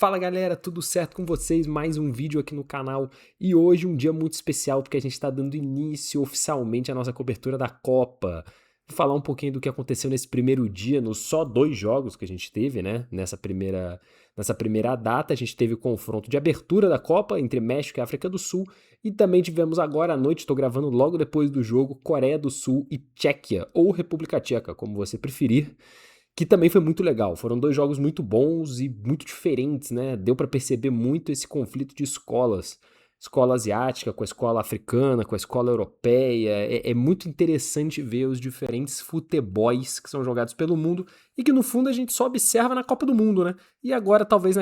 Fala galera, tudo certo com vocês? Mais um vídeo aqui no canal e hoje um dia muito especial porque a gente está dando início oficialmente à nossa cobertura da Copa. Vou falar um pouquinho do que aconteceu nesse primeiro dia, nos só 2 jogos que a gente teve, né? Nessa primeira data, a gente teve o confronto de abertura da Copa entre México e África do Sul e também tivemos agora à noite, estou gravando logo depois do jogo, Coreia do Sul e Tchequia, ou República Tcheca, como você preferir, que também foi muito legal. Foram 2 jogos muito bons e muito diferentes, né? Deu para perceber muito esse conflito de escolas. Escola asiática com a escola africana, com a escola europeia. É muito interessante ver os diferentes futebols que são jogados pelo mundo e que no fundo a gente só observa na Copa do Mundo, né? E agora talvez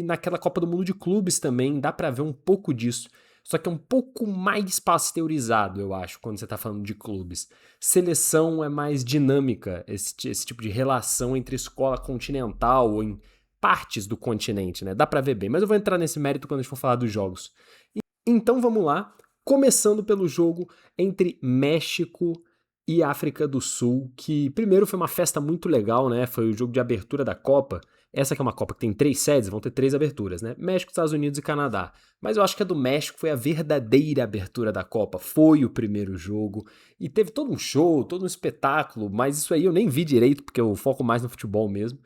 naquela Copa do Mundo de clubes também dá para ver um pouco disso. Só que é um pouco mais pasteurizado, eu acho, quando você tá falando de clubes. Seleção é mais dinâmica, esse tipo de relação entre escola continental ou em partes do continente, né? Dá pra ver bem, mas eu vou entrar nesse mérito quando a gente for falar dos jogos. Então vamos lá, começando pelo jogo entre México e África do Sul, que primeiro foi uma festa muito legal, né? Foi o jogo de abertura da Copa. Essa que é uma Copa que tem 3 sedes, vão ter 3 aberturas, né? México, Estados Unidos e Canadá. Mas eu acho que a do México foi a verdadeira abertura da Copa. Foi o primeiro jogo e teve todo um show, todo um espetáculo, mas isso aí eu nem vi direito porque eu foco mais no futebol mesmo.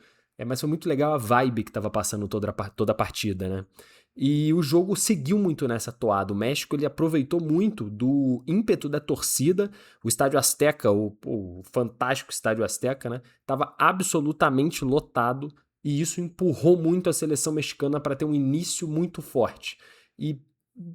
Mas foi muito legal a vibe que tava passando toda a partida, né? E o jogo seguiu muito nessa toada. O México ele aproveitou muito do ímpeto da torcida. O Estádio Azteca, o fantástico Estádio Azteca, né? Tava absolutamente lotado e isso empurrou muito a seleção mexicana para ter um início muito forte. E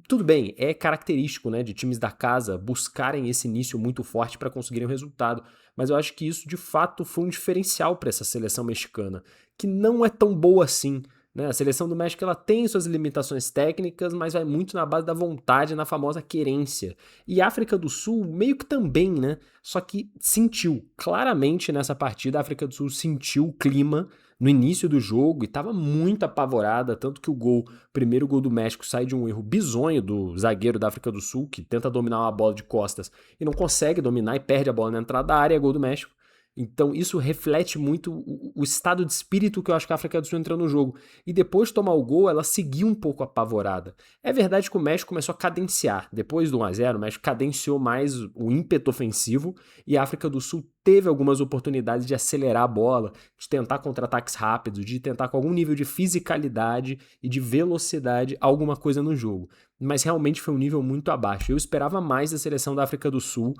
tudo bem, é característico, né, de times da casa buscarem esse início muito forte para conseguirem o resultado, mas eu acho que isso de fato foi um diferencial para essa seleção mexicana, que não é tão boa assim, né? A seleção do México ela tem suas limitações técnicas, mas vai muito na base da vontade, na famosa querência. E a África do Sul meio que também, né? Só que sentiu claramente nessa partida, a África do Sul sentiu o clima no início do jogo e estava muito apavorada, tanto que o primeiro gol do México sai de um erro bizonho do zagueiro da África do Sul, que tenta dominar uma bola de costas e não consegue dominar e perde a bola na entrada da área, gol do México. Então isso reflete muito o estado de espírito que eu acho que a África do Sul entrou no jogo. E depois de tomar o gol, ela seguiu um pouco apavorada. É verdade que o México começou a cadenciar. Depois do 1-0, o México cadenciou mais o ímpeto ofensivo e a África do Sul teve algumas oportunidades de acelerar a bola, de tentar contra-ataques rápidos, de tentar com algum nível de fisicalidade e de velocidade alguma coisa no jogo. Mas realmente foi um nível muito abaixo. Eu esperava mais da seleção da África do Sul,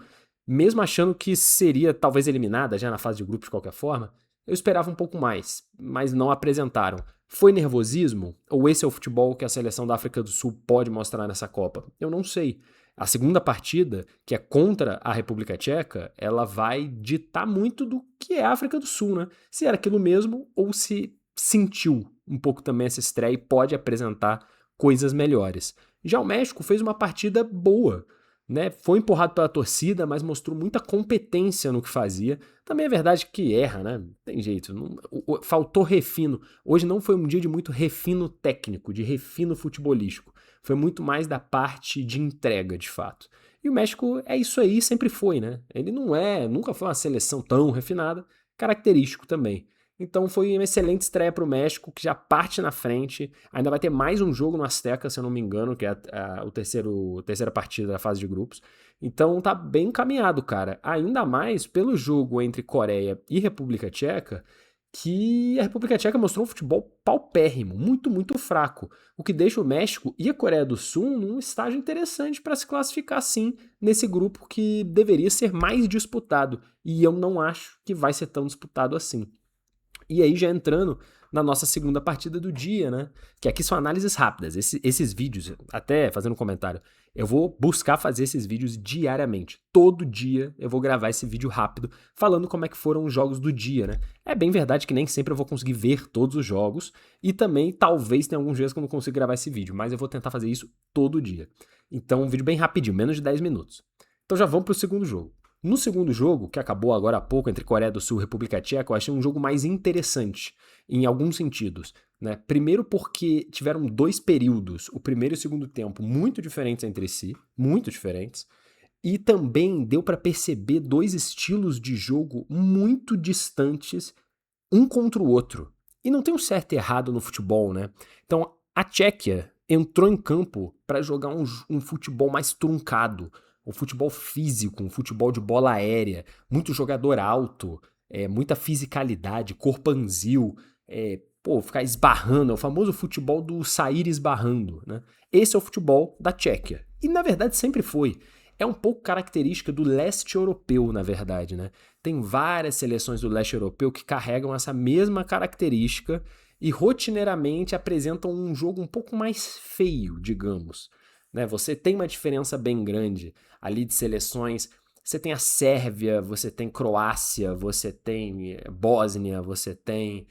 mesmo achando que seria talvez eliminada já na fase de grupos de qualquer forma, eu esperava um pouco mais, mas não apresentaram. Foi nervosismo? Ou esse é o futebol que a seleção da África do Sul pode mostrar nessa Copa? Eu não sei. A segunda partida, que é contra a República Tcheca, ela vai ditar muito do que é a África do Sul, né? Se era aquilo mesmo ou se sentiu um pouco também essa estreia e pode apresentar coisas melhores. Já o México fez uma partida boa, né? Foi empurrado pela torcida, mas mostrou muita competência no que fazia. Também é verdade que erra, né? Tem jeito. Faltou refino. Hoje não foi um dia de muito refino técnico, de refino futebolístico. Foi muito mais da parte de entrega, de fato. E o México é isso aí, sempre foi, né? Ele nunca foi uma seleção tão refinada, característico também. Então foi uma excelente estreia para o México, que já parte na frente. Ainda vai ter mais um jogo no Azteca, se eu não me engano, que é a terceira partida da fase de grupos. Então tá bem encaminhado, cara. Ainda mais pelo jogo entre Coreia e República Tcheca, que a República Tcheca mostrou um futebol paupérrimo, muito, muito fraco. O que deixa o México e a Coreia do Sul num estágio interessante para se classificar, sim, nesse grupo que deveria ser mais disputado. E eu não acho que vai ser tão disputado assim. E aí já entrando na nossa segunda partida do dia, né? Que aqui são análises rápidas. Esses vídeos, até fazendo um comentário, eu vou buscar fazer esses vídeos diariamente. Todo dia eu vou gravar esse vídeo rápido falando como é que foram os jogos do dia, né? É bem verdade que nem sempre eu vou conseguir ver todos os jogos e também talvez tenha alguns dias que eu não consiga gravar esse vídeo, mas eu vou tentar fazer isso todo dia. Então um vídeo bem rapidinho, menos de 10 minutos. Então já vamos para o segundo jogo. No segundo jogo, que acabou agora há pouco entre Coreia do Sul e República Tcheca, eu achei um jogo mais interessante, em alguns sentidos, né? Primeiro porque tiveram 2 períodos, o primeiro e o segundo tempo, muito diferentes entre si, muito diferentes, e também deu para perceber 2 estilos de jogo muito distantes um contra o outro. E não tem um certo e errado no futebol, né? Então, a Tchequia entrou em campo para jogar um futebol mais truncado, um futebol físico, um futebol de bola aérea, muito jogador alto, muita fisicalidade, corpanzil, ficar esbarrando, é o famoso futebol do sair esbarrando, né? Esse é o futebol da Tchequia. E, na verdade, sempre foi. É um pouco característica do leste europeu, na verdade, né? Tem várias seleções do leste europeu que carregam essa mesma característica e rotineiramente apresentam um jogo um pouco mais feio, digamos. Né? Você tem uma diferença bem grande ali de seleções. Você tem a Sérvia, você tem Croácia, você tem Bósnia, você tem.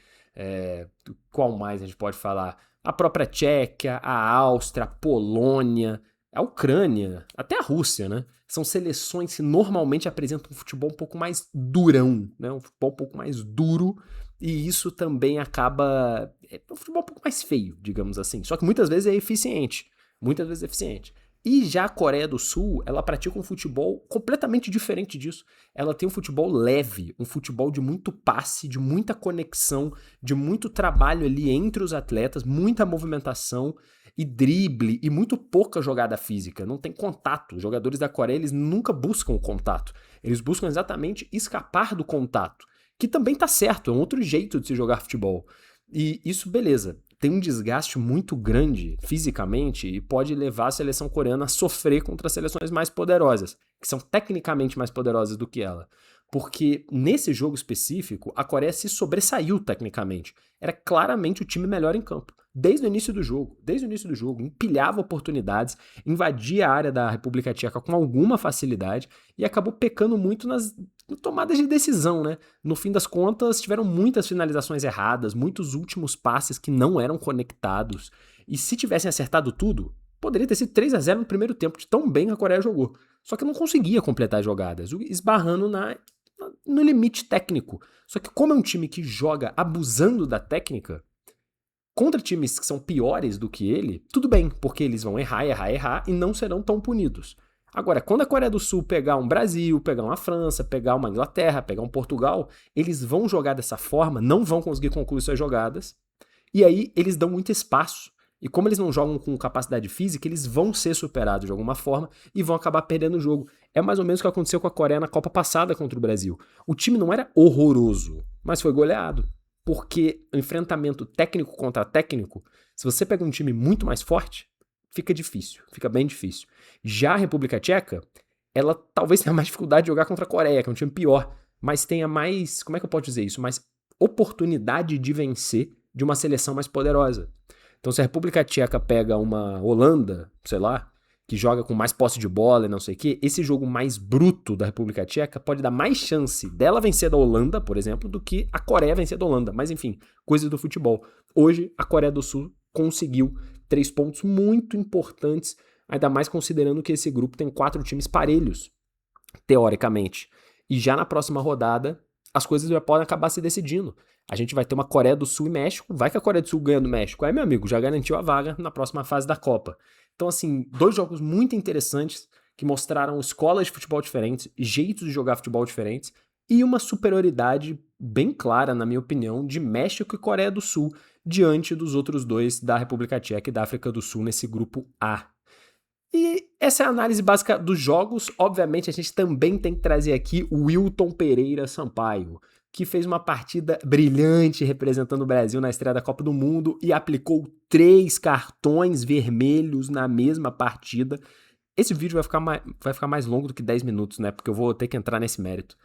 Qual mais a gente pode falar? A própria Tchequia, a Áustria, a Polônia, a Ucrânia, até a Rússia, né? São seleções que normalmente apresentam um futebol um pouco mais durão, né? Um futebol um pouco mais duro, e isso também acaba. É um futebol um pouco mais feio, digamos assim. Só que muitas vezes é eficiente. Muitas vezes é eficiente. E já a Coreia do Sul, ela pratica um futebol completamente diferente disso. Ela tem um futebol leve, um futebol de muito passe, de muita conexão, de muito trabalho ali entre os atletas, muita movimentação e drible e muito pouca jogada física. Não tem contato. Os jogadores da Coreia, eles nunca buscam o contato. Eles buscam exatamente escapar do contato, que também tá certo, é um outro jeito de se jogar futebol. E isso, beleza, tem um desgaste muito grande fisicamente e pode levar a seleção coreana a sofrer contra as seleções mais poderosas, que são tecnicamente mais poderosas do que ela. Porque nesse jogo específico, a Coreia se sobressaiu tecnicamente. Era claramente o time melhor em campo. Desde o início do jogo, empilhava oportunidades, invadia a área da República Tcheca com alguma facilidade e acabou pecando muito nas tomadas de decisão, né? No fim das contas, tiveram muitas finalizações erradas, muitos últimos passes que não eram conectados. E se tivessem acertado tudo, poderia ter sido 3-0 no primeiro tempo, de tão bem que a Coreia jogou. Só que não conseguia completar as jogadas, esbarrando no limite técnico. Só que como é um time que joga abusando da técnica, contra times que são piores do que ele, tudo bem, porque eles vão errar e não serão tão punidos. Agora, quando a Coreia do Sul pegar um Brasil, pegar uma França, pegar uma Inglaterra, pegar um Portugal, eles vão jogar dessa forma, não vão conseguir concluir suas jogadas, e aí eles dão muito espaço. E como eles não jogam com capacidade física, eles vão ser superados de alguma forma e vão acabar perdendo o jogo. É mais ou menos o que aconteceu com a Coreia na Copa passada contra o Brasil. O time não era horroroso, mas foi goleado. Porque o enfrentamento técnico contra técnico, se você pega um time muito mais forte, fica difícil, fica bem difícil. Já a República Tcheca, ela talvez tenha mais dificuldade de jogar contra a Coreia, que é um time pior, mas tenha mais, como é que eu posso dizer isso? Mais oportunidade de vencer de uma seleção mais poderosa. Então, se a República Tcheca pega uma Holanda, sei lá, que joga com mais posse de bola e não sei o quê, esse jogo mais bruto da República Tcheca pode dar mais chance dela vencer da Holanda, por exemplo, do que a Coreia vencer da Holanda. Mas, enfim, coisas do futebol. Hoje, a Coreia do Sul conseguiu 3 pontos muito importantes, ainda mais considerando que esse grupo tem 4 times parelhos, teoricamente. E já na próxima rodada, as coisas já podem acabar se decidindo. A gente vai ter uma Coreia do Sul e México. Vai que a Coreia do Sul ganha do México. Aí, meu amigo, já garantiu a vaga na próxima fase da Copa. Então, assim, 2 jogos muito interessantes que mostraram escolas de futebol diferentes, jeitos de jogar futebol diferentes e uma superioridade bem clara, na minha opinião, de México e Coreia do Sul diante dos outros 2 da República Tcheca e da África do Sul nesse grupo A. E essa é a análise básica dos jogos. Obviamente, a gente também tem que trazer aqui o Wilton Pereira Sampaio, que fez uma partida brilhante representando o Brasil na estreia da Copa do Mundo e aplicou 3 cartões vermelhos na mesma partida. Esse vídeo vai ficar mais longo do que 10 minutos, né? Porque eu vou ter que entrar nesse mérito.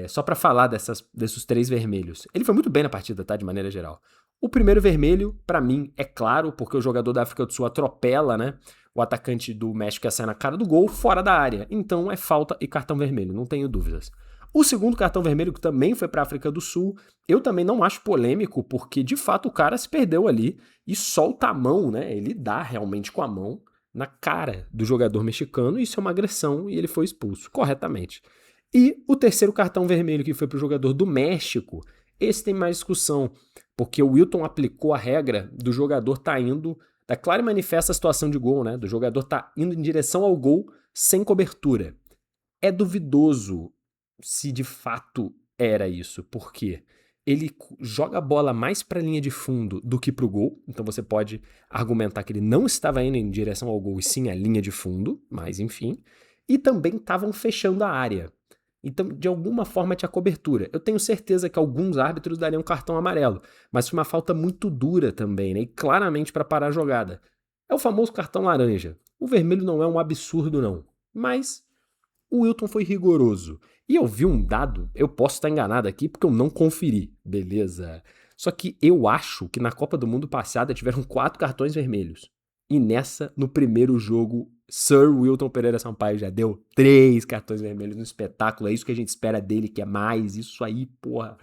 Só pra falar desses 3 vermelhos. Ele foi muito bem na partida, tá? De maneira geral. O primeiro vermelho, pra mim, é claro, porque o jogador da África do Sul atropela, né? O atacante do México que sai na cara do gol, fora da área. Então é falta e cartão vermelho, não tenho dúvidas. O segundo cartão vermelho, que também foi para a África do Sul, eu também não acho polêmico, porque de fato o cara se perdeu ali e solta a mão, né? Ele dá realmente com a mão na cara do jogador mexicano, e isso é uma agressão e ele foi expulso corretamente. E o terceiro cartão vermelho, que foi para o jogador do México, esse tem mais discussão, porque o Wilton aplicou a regra do jogador tá indo, da clara e manifesta situação de gol, né? Do jogador tá indo em direção ao gol sem cobertura. É duvidoso se de fato era isso. Por quê? ele joga a bola mais para a linha de fundo do que para o gol, então você pode argumentar que ele não estava indo em direção ao gol e sim à linha de fundo, mas enfim, e também estavam fechando a área. Então, de alguma forma, tinha cobertura. Eu tenho certeza que alguns árbitros dariam cartão amarelo, mas foi uma falta muito dura também, né? E claramente para parar a jogada. É o famoso cartão laranja. O vermelho não é um absurdo, não, mas o Wilton foi rigoroso. E eu vi um dado, eu posso estar enganado aqui porque eu não conferi, beleza? Só que eu acho que na Copa do Mundo passada tiveram 4 cartões vermelhos. E nessa, no primeiro jogo, Sir Wilton Pereira Sampaio já deu 3 cartões vermelhos no espetáculo. É isso que a gente espera dele, que é mais isso aí, porra.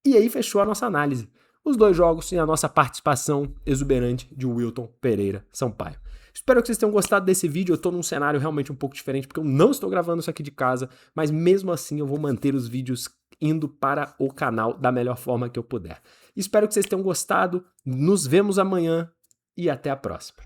E aí fechou a nossa análise. Os 2 jogos e a nossa participação exuberante de Wilton Pereira Sampaio. Espero que vocês tenham gostado desse vídeo. Eu tô num cenário realmente um pouco diferente, porque eu não estou gravando isso aqui de casa, mas mesmo assim eu vou manter os vídeos indo para o canal da melhor forma que eu puder. Espero que vocês tenham gostado. Nos vemos amanhã e até a próxima.